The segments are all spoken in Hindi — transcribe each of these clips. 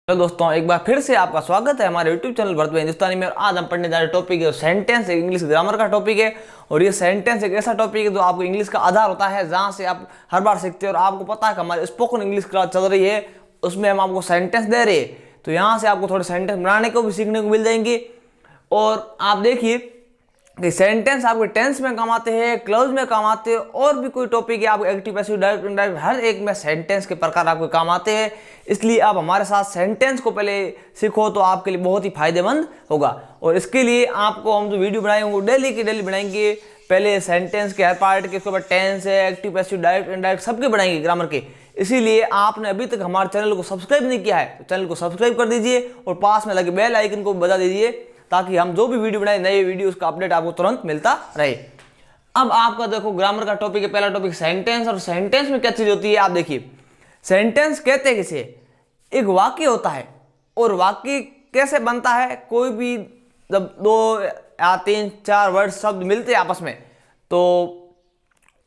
तो दोस्तों एक बार फिर से आपका स्वागत है हमारे YouTube चैनल भरत भाई हिंदुस्तानी में। और आज हम पढ़ने जा रहे टॉपिक है सेंटेंस, इंग्लिश ग्रामर का टॉपिक है। और ये सेंटेंस एक ऐसा टॉपिक है जो आपको इंग्लिश का आधार होता है, जहाँ से आप हर बार सीखते हैं। और आपको पता है कि हमारी स्पोकन इंग्लिश क्लास चल रही है, उसमें हम आपको सेंटेंस दे रहे हैं, तो यहाँ से आपको थोड़े सेंटेंस बनाने को भी सीखने को मिल जाएंगे। और आप देखिए कि सेंटेंस आपके टेंस में काम आते हैं, क्लोज में काम आते हैं, और भी कोई टॉपिक है आपको एक्टिव पैसिव डायरेक्ट इनडायरेक्ट हर एक में सेंटेंस के प्रकार आपको काम आते हैं। इसलिए आप हमारे साथ सेंटेंस को पहले सीखो तो आपके लिए बहुत ही फायदेमंद होगा। और इसके लिए आपको हम जो वीडियो बनाएंगे वो डेली की डेली बनाएंगे। पहले सेंटेंस के हर पार्ट के, इसके बाद टेंस है, एक्टिव पैसिव डायरेक्ट इनडायरेक्ट सबके बनाएंगे ग्रामर के। इसीलिए आपने अभी तक हमारे चैनल को सब्सक्राइब नहीं किया है तो चैनल को सब्सक्राइब कर दीजिए और पास में लगे बेल आइकन को बजा दीजिए, ताकि हम जो भी वीडियो बनाए नए वीडियो उसका अपडेट आपको तुरंत मिलता रहे। अब आपका देखो ग्रामर का टॉपिक है, पहला टॉपिक सेंटेंस। और सेंटेंस में क्या चीज होती है आप देखिए। सेंटेंस कहते हैं किसे, एक वाक्य होता है। और वाक्य कैसे बनता है, कोई भी जब दो या तीन चार वर्ड शब्द मिलते हैं आपस में, तो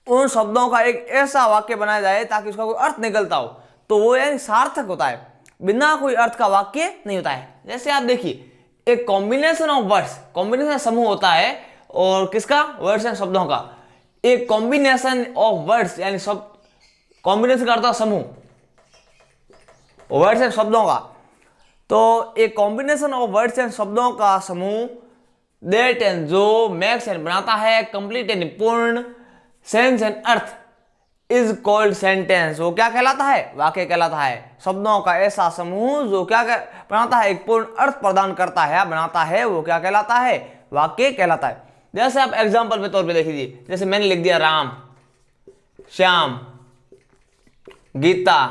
उन शब्दों का एक ऐसा वाक्य बनाया जाए ताकि उसका कोई अर्थ निकलता हो, तो वो यानी सार्थक होता है। बिना कोई अर्थ का वाक्य नहीं होता है। जैसे आप देखिए एक कॉम्बिनेशन ऑफ वर्ड्स, कॉम्बिनेशन समूह होता है, और किसका, वर्ड्स एंड शब्दों का। एक कॉम्बिनेशन ऑफ वर्ड्स यानी शब्द, कॉम्बिनेशन करता है समूह, वर्ड्स एंड शब्दों का। तो एक कॉम्बिनेशन ऑफ वर्ड्स एंड शब्दों का समूह, दैट एंड जो मेक्स एंड बनाता है कंप्लीट एंड पूर्ण sense and earth is called sentence. वो क्या कहलाता है, वाक्य कहलाता है। शब्दों का ऐसा समूह जो क्या बनाता है, एक पूर्ण अर्थ प्रदान करता है, बनाता है, वो क्या कहलाता है, वाक्य कहलाता है। जैसे आप एग्जांपल के तौर पे देख लीजिए, जैसे मैंने लिख दिया राम श्याम गीता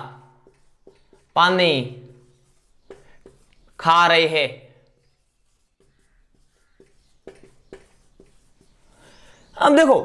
पानी खा रहे हैं। अब देखो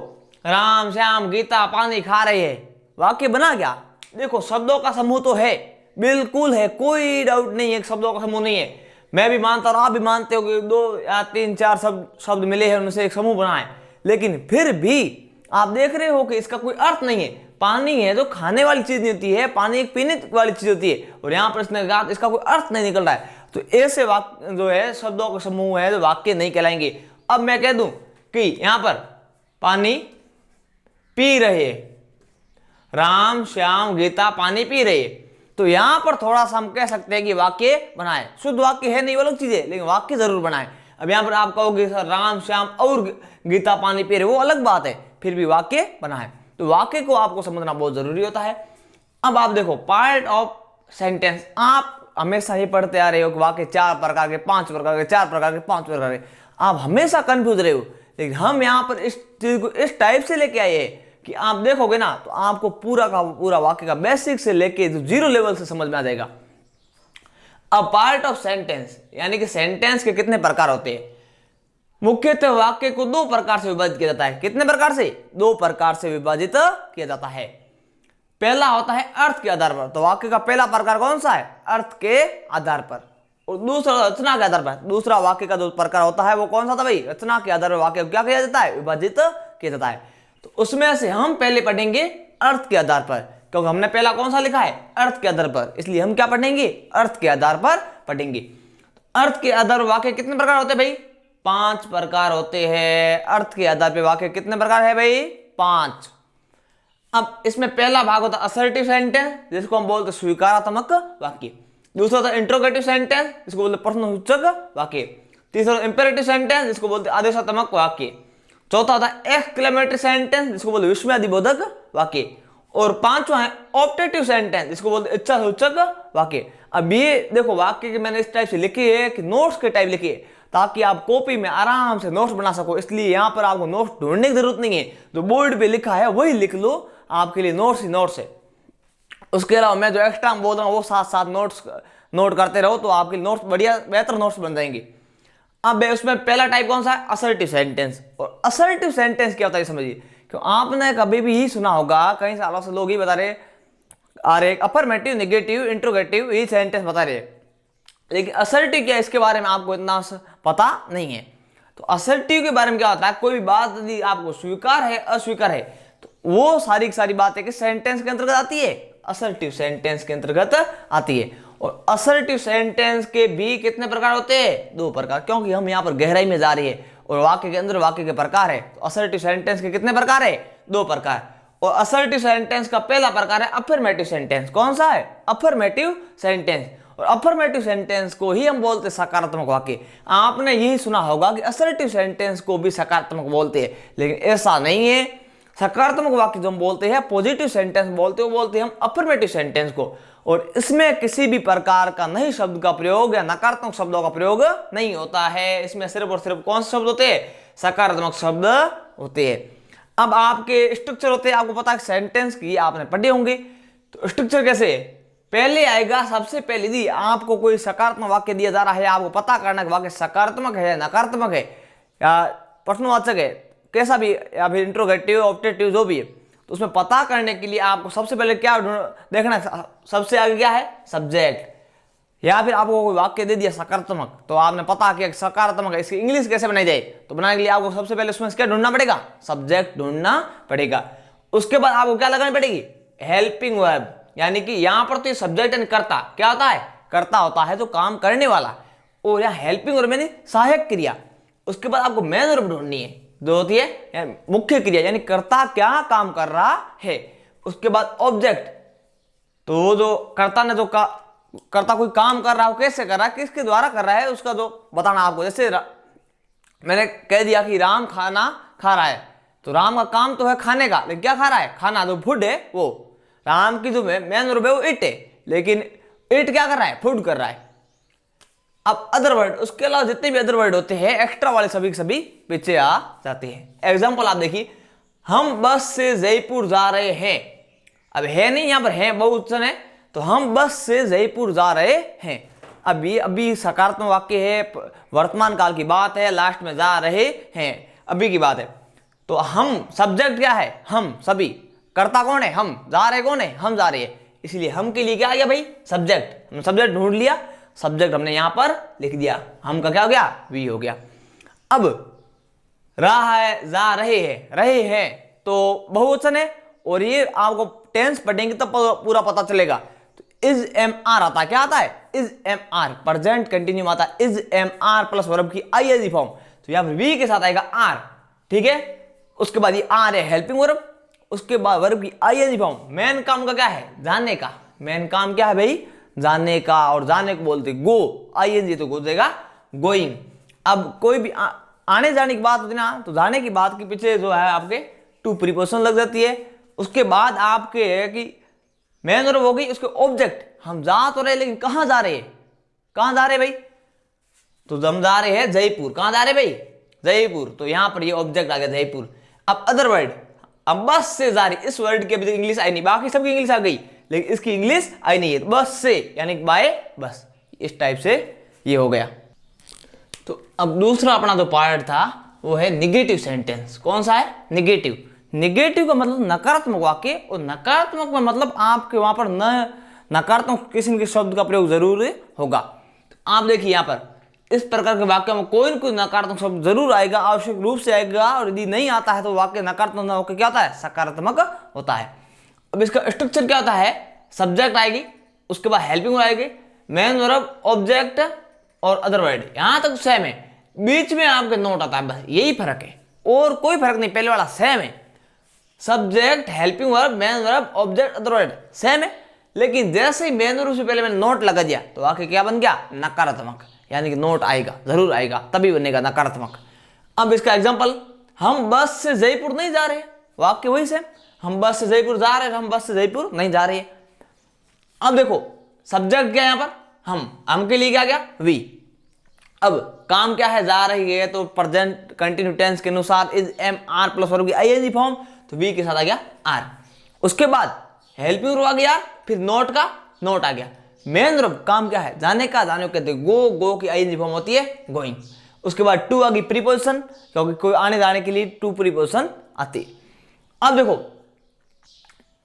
राम श्याम गीता पानी खा रहे हैं, वाक्य बना क्या। देखो शब्दों का समूह तो है, बिल्कुल है, कोई डाउट नहीं है, शब्दों का समूह नहीं है। मैं भी मानता हूं, आप भी मानते हो कि दो या तीन चार शब्द मिले हैं, उनसे एक समूह बना है। लेकिन फिर भी आप देख रहे हो कि इसका कोई अर्थ नहीं है। पानी है जो खाने वाली चीज नहीं होती है, पानी एक पीने वाली चीज होती है, और यहाँ पर इसने कहा इसका कोई अर्थ नहीं निकल रहा है। तो ऐसे वाक्य जो है शब्दों का समूह है जो वाक्य नहीं कहलाएंगे। अब मैं कह दूं कि यहाँ पर पानी पी रहे, राम श्याम गीता पानी पी रहे, तो यहां पर थोड़ा सा हम कह सकते हैं कि वाक्य बनाए। शुद्ध वाक्य है नहीं वो अलग चीज है, लेकिन वाक्य जरूर बनाए। अब यहां पर आप कहोगे सर राम श्याम और गीता पानी पी रहे, वो अलग बात है, फिर भी वाक्य बनाए। तो वाक्य को आपको समझना बहुत जरूरी होता है। अब आप देखो पार्ट ऑफ सेंटेंस, आप हमेशा ही पढ़ते आ रहे हो कि वाक्य चार प्रकार के, पांच प्रकार के, चार प्रकार के, पांच प्रकार के। आप हमेशा कंफ्यूज रहे हो, लेकिन हम यहां पर इस चीज को इस टाइप से लेके आए हैं कि आप देखोगे ना तो आपको पूरा का पूरा वाक्य का बेसिक से लेके जीरो लेवल से समझ में आ जाएगा। अब पार्ट ऑफ सेंटेंस यानी कि सेंटेंस के कितने प्रकार होते हैं। मुख्यतः वाक्य को दो प्रकार से विभाजित किया जाता है। कितने प्रकार से, दो प्रकार से विभाजित किया जाता है। पहला होता है अर्थ के आधार पर, तो वाक्य का पहला प्रकार कौन सा है, अर्थ के आधार पर। और दूसरा रचना के आधार पर। दूसरा वाक्य का जो प्रकार होता है वो कौन सा था भाई, रचना के आधार पर वाक्य को क्या किया जाता है, विभाजित किया जाता है। तो उसमें से हम पहले पढ़ेंगे अर्थ के आधार पर, क्योंकि हमने पहला कौन सा लिखा है, अर्थ के आधार पर, इसलिए हम क्या पढ़ेंगे, अर्थ के आधार पर पढ़ेंगे। अर्थ के आधार पर वाक्य कितने प्रकार होते हैं भाई, पांच प्रकार होते हैं। अर्थ के आधार पर वाक्य कितने प्रकार है भाई, पांच। अब इसमें पहला भाग होता है असर्टिव सेंटेंस, जिसको हम बोलते स्वीकारात्मक वाक्य। दूसरा होता है इंट्रोगेटिव सेंटेंस, जिसको बोलते प्रश्नसूचक वाक्य। तीसरा इंपेरेटिव सेंटेंस, जिसको बोलते आदेशात्मक वाक्य। चौथा होता है एक्सक्लेमेटरी सेंटेंस, जिसको बोलते विस्मयादिबोधक वाक्य। और पांचवा है ऑप्टेटिव सेंटेंस, जिसको बोलते इच्छा सूचक वाक्य। अब ये देखो वाक्य के मैंने इस टाइप से लिखी है कि नोट्स के टाइप लिखी है, ताकि आप कॉपी में आराम से नोट्स बना सको। इसलिए यहाँ पर आपको नोट्स ढूंढने की जरूरत नहीं है, जो बोर्ड पे लिखा है वही लिख लो, आपके लिए नोट्स ही नोट्स है। उसके अलावा मैं जो एक्स्ट्रा बोल रहा हूँ वो साथ साथ नोट्स नोट करते रहो, तो आपके नोट्स बढ़िया बेहतर नोट्स बन जाएंगे। अब उसमें पहला टाइप कौन सा है, असर्टिव सेंटेंस। और असर्टिव सेंटेंस क्या होता है समझिए, क्यों आपने कभी भी ही सुना होगा, कई सालों से लोग ही बता रहे आ रहे अफर्मेटिव, नेगेटिव, इंट्रोगेटिव, ये सेंटेंस बता रहे, लेकिन असर्टिव क्या इसके बारे में आपको इतना पता नहीं है। तो असर्टिव के बारे में क्या होता है, कोई भी बात यदि आपको स्वीकार है अस्वीकार है, तो वो सारी की सारी बातें कि सेंटेंस के अंतर्गत आती है, असर्टिव सेंटेंस के अंतर्गत आती है। और असर्टिव सेंटेंस के भी कितने प्रकार होते हैं? 2 प्रकार, क्योंकि हम यहाँ पर गहराई में जा रही है और वाक्य के अंदर वाक्य के प्रकार है। तो असर्टिव सेंटेंस के कितने प्रकार है? 2 प्रकार। और असर्टिव सेंटेंस का पहला प्रकार है अफर्मेटिव सेंटेंस। कौन सा है? Affirmative sentence. और अफर्मेटिव सेंटेंस को ही हम बोलते हैं सकारात्मक वाक्य। आपने यही सुना होगा कि असर्टिव सेंटेंस को भी सकारात्मक बोलते हैं, लेकिन ऐसा नहीं है। सकारात्मक वाक्य जो हम बोलते हैं, पॉजिटिव सेंटेंस बोलते हैं, वो बोलते हैं हम अफर्मेटिव सेंटेंस को। और इसमें किसी भी प्रकार का नहीं शब्द का प्रयोग या नकारात्मक शब्दों का प्रयोग नहीं होता है। इसमें सिर्फ और सिर्फ कौन से शब्द होते हैं? सकारात्मक शब्द होते हैं। अब आपके स्ट्रक्चर होते हैं, आपको पता है सेंटेंस की आपने पढ़े होंगे। तो स्ट्रक्चर कैसे है? पहले आएगा, सबसे पहले यदि आपको कोई सकारात्मक वाक्य दिया जा रहा है, आपको पता करना कि वाक्य सकारात्मक है या नकारात्मक है या प्रश्नवाचक है, कैसा भी, या फिर इंट्रोगेटिव ऑब्जेक्टिव जो भी है, तो उसमें पता करने के लिए आपको सबसे पहले क्या देखना है? सबसे आगे क्या है? सब्जेक्ट। या फिर आपको कोई वाक्य दे दिया सकारात्मक, तो आपने पता किया सकारात्मक है, इसकी इंग्लिश कैसे बनाई जाए, तो बनाने के लिए आपको सबसे पहले उसमें क्या ढूंढना पड़ेगा? सब्जेक्ट ढूंढना पड़ेगा। उसके बाद आपको क्या लगानी पड़ेगी? Helping verb. यानी कि यहां पर तो सब्जेक्ट एंड कर्ता क्या होता है? कर्ता होता है, जो काम करने वाला। और यहाँ हेल्पिंग वर्ब यानी सहायक क्रिया। उसके बाद आपको मेन वर्ब ढूंढनी है, जो होती है मुख्य क्रिया, यानी कर्ता क्या काम कर रहा है। उसके बाद ऑब्जेक्ट, तो जो कर्ता ने जो कर्ता कोई काम कर रहा है, कैसे कर रहा है, किसके द्वारा कर रहा है, उसका जो बताना आपको। जैसे मैंने कह दिया कि राम खाना खा रहा है, तो राम का काम तो है खाने का, लेकिन क्या खा रहा है? खाना, जो फूड है वो। राम की जो मेन वर्ब है वो इट है, लेकिन इट क्या कर रहा है? फूड कर रहा है। अब अदर वर्ड, उसके अलावा जितने भी अदर वर्ड होते हैं एक्स्ट्रा वाले, सभी के सभी पीछे आ जाते हैं। एग्जाम्पल आप देखिए, हम बस से जयपुर जा रहे हैं। अब है नहीं, यहाँ पर है बहुवचन है, तो हम बस से जयपुर जा रहे हैं। अभी सकारात्मक वाक्य है, वर्तमान काल की बात है, लास्ट में जा रहे हैं, अभी की बात है। तो हम सब्जेक्ट क्या है? हम सभी। कर्ता कौन है? हम। जा रहे कौन है? हम जा रहे हैं। इसलिए हम के लिए क्या आ गया भाई? सब्जेक्ट। हम सब्जेक्ट ढूंढ लिया, सब्जेक्ट हमने यहां पर लिख दिया, हम का क्या हो गया? वी हो गया। अब रहा है, जा रहे हैं, रहे हैं तो बहुवचन है, और ये आपको टेंस पढ़ेंगे तब पूरा पता चलेगा। तो इज एम आर आता है, क्या आता है? Is am are, present continue आता है। Is am are plus verb की आईएनजी फॉर्म, तो यहां पर वी के साथ आएगा आर, ठीक है। उसके बाद ये आर है हेल्पिंग वर्ब, उसके बाद वर्ब की आईएनजी फॉर्म। मेन काम का क्या है? जाने का। मेन काम क्या है भाई? जाने का। और जाने को बोलते गो, आईएनजी तो हो जाएगा गोइंग। अब कोई भी आने जाने की बात होती है ना, तो जाने की बात के पीछे जो है आपके टू प्रीपोजिशन लग जाती है। उसके बाद आपके है कि मेन वर्ब हो गई, उसके ऑब्जेक्ट। हम जा तो रहे, लेकिन कहां जा रहे हैं? कहां जा रहे भाई? तो हम जा रहे हैं जयपुर। कहां जा रहे भाई? जयपुर। तो यहां पर ये ऑब्जेक्ट आ गया जयपुर। अब अदर वर्ड, अब बस से जा रही, इस वर्ड की अभी तक इंग्लिश आई नहीं, बाकी सबकी इंग्लिश आ गई, लेकिन इसकी इंग्लिश आई नहीं है। तो बस से यानी बाय बस, इस टाइप से ये हो गया। तो अब दूसरा अपना जो पार्ट था वो है निगेटिव सेंटेंस। कौन सा है? निगेटिव। निगेटिव का मतलब नकारात्मक वाक्य, और नकारात्मक में मतलब आपके वहां पर न नकारात्मक किसी के शब्द का प्रयोग जरूर होगा। तो आप देखिए यहाँ पर इस प्रकार के वाक्य में कोई न कोई नकारात्मक शब्द जरूर आएगा, आवश्यक रूप से आएगा, और यदि नहीं आता है तो वाक्य नकारात्मक न होकर क्या होता है? सकारात्मक होता है। अब इसका स्ट्रक्चर क्या होता है? सब्जेक्ट आएगी, उसके बाद हेल्पिंग वर्ब आएगी, मेन वर्ब, ऑब्जेक्ट और अदर वर्ड। यहां तक सेम है, बीच में आपके नोट आता है, बस यही फर्क है, और कोई फर्क नहीं। पहले वाला सेम है, subject, helping verb, main verb, object, other word same है। लेकिन जैसे ही मेन वर्ब से पहले मैंने नोट लगा दिया तो वाक्य क्या बन गया? नकारात्मक। यानी कि नोट आएगा, जरूर आएगा, तभी बनेगा नकारात्मक। अब इसका एग्जांपल, हम बस से जयपुर नहीं जा रहे, वाक्य वही से, हम बस से जयपुर जा रहे हैं, हम बस से जयपुर नहीं जा रहे। अब देखो सब्जेक्ट क्या है यहां पर? हम के लिए क्या गया? वी। अब काम क्या है? जा रही है, तो प्रेजेंट कंटिन्यू टेंस के अनुसार is am are plus verb की आईएनजी फॉर्म, तो वी के साथ आ गया आर। उसके बाद हेल्पिंग वर्ब आ गया, फिर नोट का नोट आ गया। मेन वर्ब काम क्या है? जाने का, जाने को कहते हैं गो, गो की आईएनजी फॉर्म होती है गोइंग। उसके बाद टू आ गई प्रीपोजिशन, क्योंकि कोई आने जाने के लिए टू प्रीपोजिशन आती है। अब देखो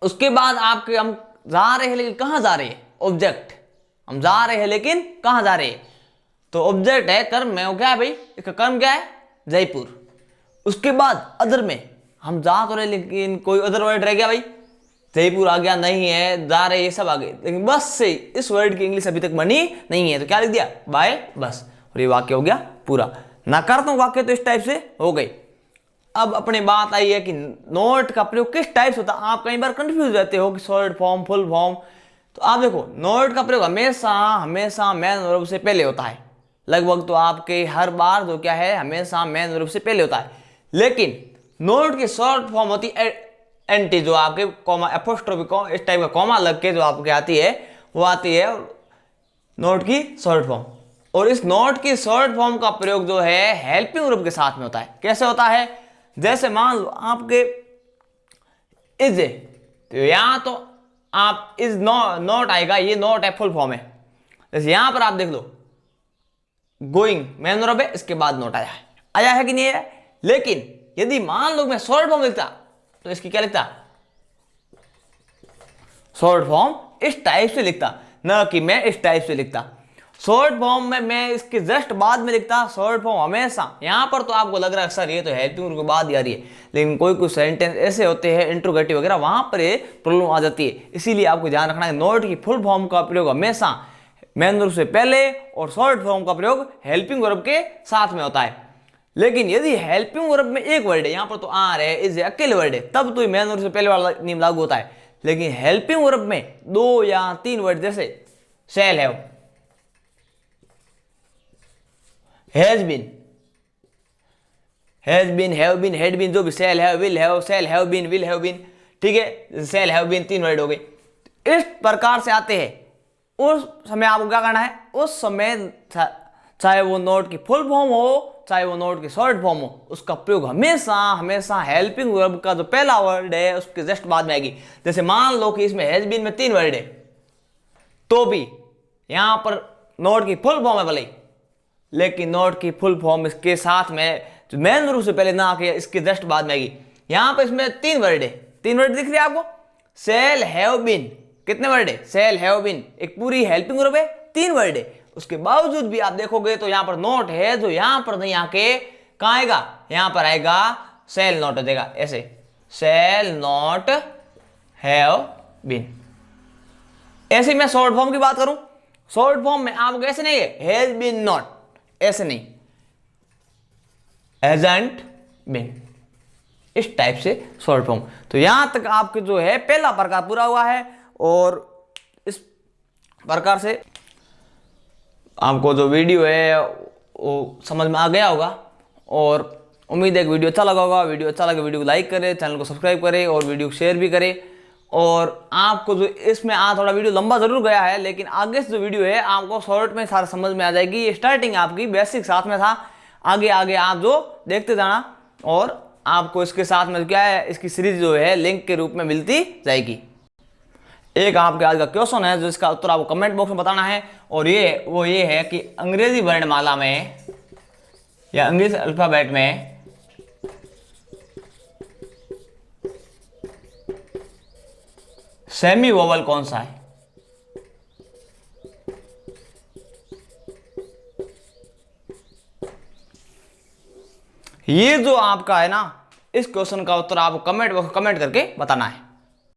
उसके बाद आपके हम जा रहे हैं, लेकिन कहां जा रहे हैं? ऑब्जेक्ट। हम जा रहे हैं लेकिन कहां जा रहे हैं? तो ऑब्जेक्ट है, कर्म में, वो क्या है भाई? इसका कर्म क्या है? जयपुर। उसके बाद अदर में हम जा तो रहे लेकिन कोई अदर वर्ड रह गया भाई, जयपुर आ गया, नहीं है, जा रहे, ये सब आ गए, लेकिन बस से इस वर्ड की इंग्लिश अभी तक बनी नहीं है, तो क्या लिख दिया, बाय बस, और ये वाक्य हो गया पूरा। नकारात्मक वाक्य तो इस टाइप से हो गई। अब अपनी बात आई है कि नॉट का प्रयोग किस टाइप से होता है। आप कई बार कंफ्यूज रहते हो कि शॉर्ट फॉर्म, फुल फॉर्म। तो आप देखो, नॉट का प्रयोग हमेशा हमेशा मेन वर्ब से पहले होता है। लगभग तो आपके हर बार जो क्या है, हमेशा मेन वर्ब से पहले होता है। लेकिन नॉट की शॉर्ट फॉर्म होती है एंटी, जो आपके कॉमा एपोस्ट्रोफी इस टाइप का कॉमा लग के जो आपके आती है, वो आती है नॉट की शॉर्ट फॉर्म। और इस नॉट की शॉर्ट फॉर्म का प्रयोग जो है हेल्पिंग वर्ब के साथ में होता है। कैसे होता है, जैसे मान लो आपके इज है, तो यहां तो आप इज नॉट आएगा, ये नॉट है, फुल फॉर्म है। जैसे यहां पर आप देख लो, गोइंग मेन वर्ब है, इसके बाद नॉट आया है कि नहीं है। लेकिन यदि मान लो मैं शॉर्ट फॉर्म लिखता, तो इसकी क्या लिखता, शॉर्ट फॉर्म इस टाइप से लिखता, न कि मैं इस टाइप से लिखता। शॉर्ट फॉर्म में मैं इसके जस्ट बाद में लिखता शॉर्ट फॉर्म हमेशा। यहां पर तो आपको लग रहा है सर ये तो हेल्पिंग के बाद आ रही है, लेकिन कोई कोई सेंटेंस ऐसे होते हैं इंट्रोगेटिव वगैरह, वहां पर प्रॉब्लम आ जाती है। इसीलिए आपको ध्यान रखना है, नॉट की फुल फॉर्म का प्रयोग हमेशा मेन वर्ब से पहले और शॉर्ट फॉर्म का प्रयोग हेल्पिंग वर्ब के साथ में होता है। लेकिन यदि हेल्पिंग वर्ब में एक वर्ड है, यहां पर तो आर है, इज है, अकेले वर्ड है, तब तो मेन वर्ब से पहले वाला नियम लागू होता है। लेकिन हेल्पिंग वर्ब में 2 या 3 वर्ड, जैसे shall have, has been, have been, had been, जो भी shall have, will have been, will have been, ठीक है, शैल हैव बीन 3 वर्ड हो गए। इस प्रकार से आते हैं। उस समय आपको क्या करना है, उस समय चाहे वो नोट की फुल फॉर्म हो, चाहे वो नोट की शॉर्ट फॉर्म हो, उसका प्रयोग हमेशा हमेशा हेल्पिंग वर्ब का जो पहला वर्ड है उसके जस्ट बाद में आएगी। जैसे मान लो कि इसमें हैज बीन में 3 वर्ड है, तो भी यहां पर नोट की फुल फॉर्म है भले, लेकिन नोट की फुल फॉर्म इसके साथ में जो मेन वर्ब से पहले ना आके इसके जस्ट बाद में आएगी। यहां पर इसमें 3 वर्ड है, 3 वर्ड दिख रहे हैं आपको, शैल हैव बीन, कितने वर्ड है, शैल हैव बीन, एक पूरी हेल्पिंग वर्ब है, 3 वर्ड है। उसके बावजूद भी आप देखोगे तो यहां पर नोट है, जो यहां पर नहीं आके कहां आएगा, यहां पर आएगा शैल नॉट हो जाएगा, ऐसे शैल नॉट हैव बीन। ऐसे मैं शॉर्ट फॉर्म की बात करूं, शॉर्ट फॉर्म में आपको ऐसे नहीं है हैज बीन नॉट, ऐसे नहीं, हैजंट बीन, इस टाइप से शॉर्ट फॉर्म। तो यहां तक आपके जो है पहला प्रकार पूरा हुआ है, और इस प्रकार से आपको जो वीडियो है वो समझ में आ गया होगा, और उम्मीद है कि वीडियो अच्छा लगा होगा। वीडियो अच्छा लगे वीडियो को लाइक करें, चैनल को सब्सक्राइब करें और वीडियो को शेयर भी करें। और आपको जो इसमें थोड़ा वीडियो लंबा जरूर गया है, लेकिन आगे से जो वीडियो है आपको शॉर्ट में सारा समझ में आ जाएगी। ये स्टार्टिंग आपकी बेसिक साथ में था, आगे आगे आप जो देखते जाना, और आपको इसके साथ में क्या है, इसकी सीरीज जो है लिंक के रूप में मिलती जाएगी। एक आपके आज का क्वेश्चन है जिसका उत्तर आपको कमेंट बॉक्स में बताना है, और ये है कि अंग्रेजी वर्णमाला में या अंग्रेजी अल्फाबेट में सेमी वोवल कौन सा है। ये जो आपका है ना, इस क्वेश्चन का उत्तर आपको कमेंट करके बताना है।